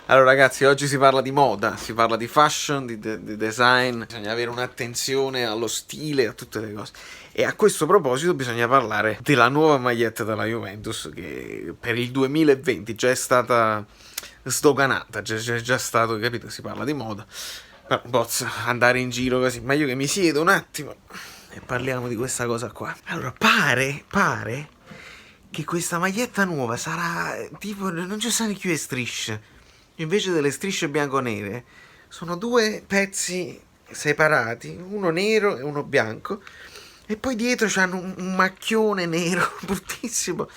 Allora ragazzi, oggi si parla di moda, si parla di fashion, di design, bisogna avere un'attenzione allo stile, a tutte le cose. E a questo proposito bisogna parlare della nuova maglietta della Juventus che per il 2020 già è stata sdoganata, c'è già stato, capito? Si parla di moda. Però posso andare in giro così, ma io che mi siedo un attimo e parliamo di questa cosa qua. Allora, pare che questa maglietta nuova sarà tipo, non ci sono più le strisce. Invece delle strisce bianco-nere sono due pezzi separati, uno nero e uno bianco, e poi dietro c'hanno un macchione nero bruttissimo.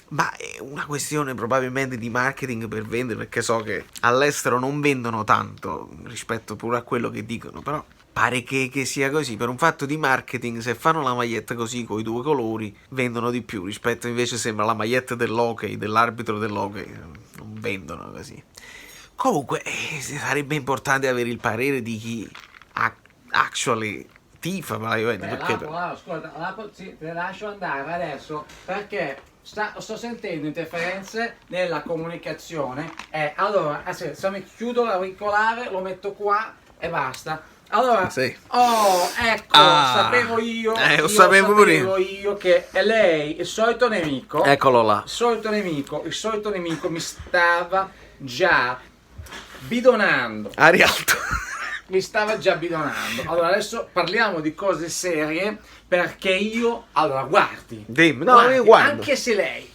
Ma è una questione probabilmente di marketing per vendere, perché so che all'estero non vendono tanto rispetto pure a quello che dicono, però pare che sia così. Per un fatto di marketing, se fanno la maglietta così con i due colori vendono di più rispetto, invece sembra la maglietta dell'hockey, dell'arbitro dell'hockey, non vendono così. Comunque sarebbe importante avere il parere di chi actually tifa per la Juventus. Ascolta, te le lascio andare adesso perché sto sentendo interferenze nella comunicazione. Allora, se mi chiudo l'auricolare, lo metto qua e basta. Allora, sì. Ecco, sapevo io. Lo sapevo pure io che è lei, il solito nemico. Eccolo là. Il solito nemico mi stava già bidonando. Arialto. Mi stava già bidonando. Allora adesso parliamo di cose serie perché io, allora guardi, dimmi, no, io guardo. Anche se lei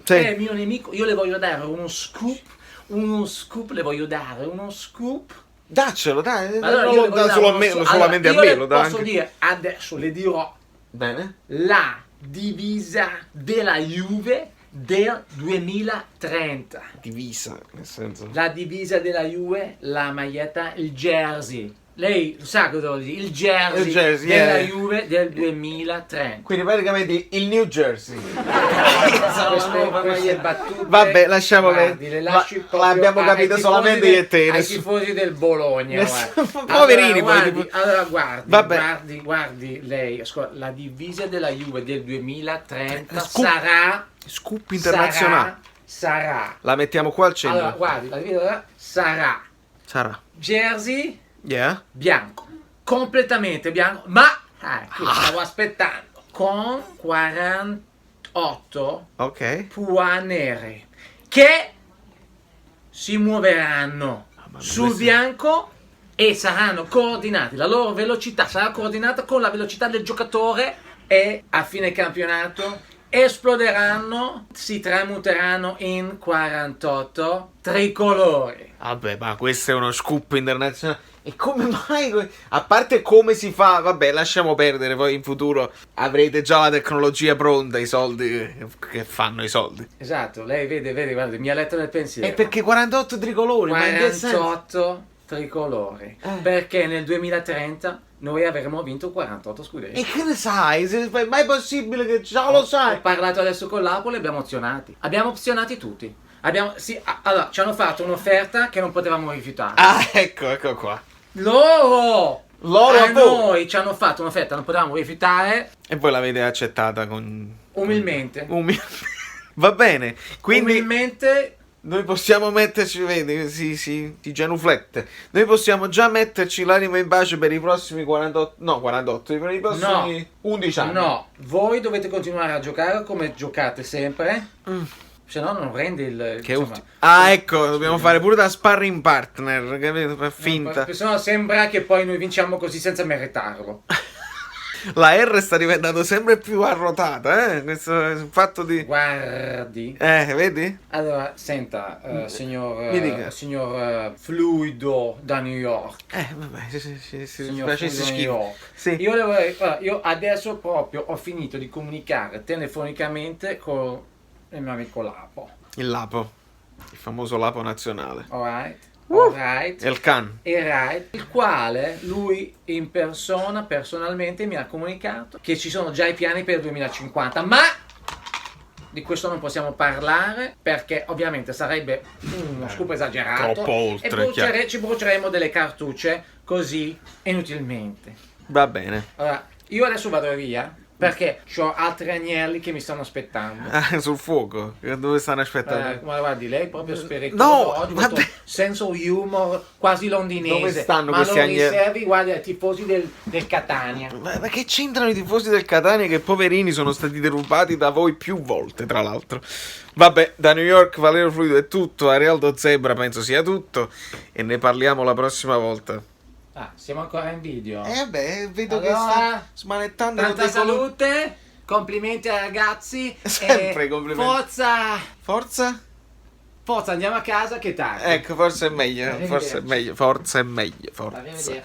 sì, è il mio nemico, io le voglio dare uno scoop, Daccelo, dai, allora, non lo dà solamente a me, lo dà posso anche. dire, adesso le dirò Bene. la divisa della Juve del 2030. Divisa, nel senso. La divisa della Juve, la maglietta, il jersey. Lei sa cosa vuol dire? Il jersey della Juve del 2030. Quindi praticamente il New Jersey. Queste battute. Vabbè, lasciamo guardi, che l'abbiamo capito solamente io e te. Ai tifosi del Bologna. Poverini, allora guardi lei, ascolta, la divisa della Juve del 2030 sarà scoop internazionale. Sarà. La mettiamo qua al centro. Allora, guardi, la divisa sarà jersey bianco, completamente bianco, ma stavo aspettando, con 48 pua nere che si muoveranno sul bianco e saranno coordinati, la loro velocità sarà coordinata con la velocità del giocatore e a fine campionato esploderanno, si tramuteranno in 48 tricolori. Vabbè, ma questo è uno scoop internazionale. E come mai? A parte come si fa, vabbè, lasciamo perdere, poi in futuro avrete già la tecnologia pronta, i soldi che fanno i soldi. Esatto, lei vede, guarda, mi ha letto nel pensiero. E perché 48 tricolori? 48 tricolori. Perché nel 2030 noi avremo vinto 48 scudetti. E che ne sai? È mai possibile che già lo sai? Ho parlato adesso con l'Apoli e abbiamo opzionati. Abbiamo opzionati tutti. Allora, ci hanno fatto un'offerta che non potevamo rifiutare. Ecco qua. Loro a noi ci hanno fatto un'offerta, non potevamo rifiutare. E voi l'avete accettata con... Umilmente. Va bene, quindi... Umilmente... Noi possiamo metterci, vedi, si genuflette. Noi possiamo già metterci l'anima in pace per i prossimi 48, per i prossimi 11 anni. No, voi dovete continuare a giocare come giocate sempre. Se no non rende il... ecco, dobbiamo fare pure da sparring partner, capito? Per finta. Se no sembra che poi noi vinciamo così senza meritarlo. La R sta diventando sempre più arrotata, questo è un fatto di... Guardi. Vedi? Allora, senta, signor Fluido da New York. Vabbè, signor Fluido da New York. Sì. Io adesso proprio ho finito di comunicare telefonicamente con il mio amico Lapo. Il Lapo, il famoso Lapo nazionale. Alright. El Can. Il quale lui in persona, personalmente, mi ha comunicato che ci sono già i piani per il 2050, ma di questo non possiamo parlare perché ovviamente sarebbe uno scoop esagerato. Troppo oltre. E ci bruceremo delle cartucce così inutilmente. Va bene. Allora, io adesso vado via. Perché ho altri agnelli che mi stanno aspettando. Ah, sul fuoco? Dove stanno aspettando? Ma guardi, lei è proprio spiritoso. No, oggi vabbè. questo senso humor quasi londinese. Dove stanno ma questi lo agnelli? riservi, guardi, ai tifosi del Catania. Ma che c'entrano i tifosi del Catania che poverini sono stati derubati da voi più volte, tra l'altro. Vabbè, da New York Valerio Fluido è tutto, Arialdo Zebra penso sia tutto e ne parliamo la prossima volta. Ah, siamo ancora in video. Beh, vedo che Allora, sta smanettando Tanta salute, complimenti ai ragazzi. Sempre e complimenti. Forza, Forza? andiamo a casa che è tardi. Ecco, forse è meglio, Arrivederci. forse è meglio, forza è meglio, forza. Arrivederci.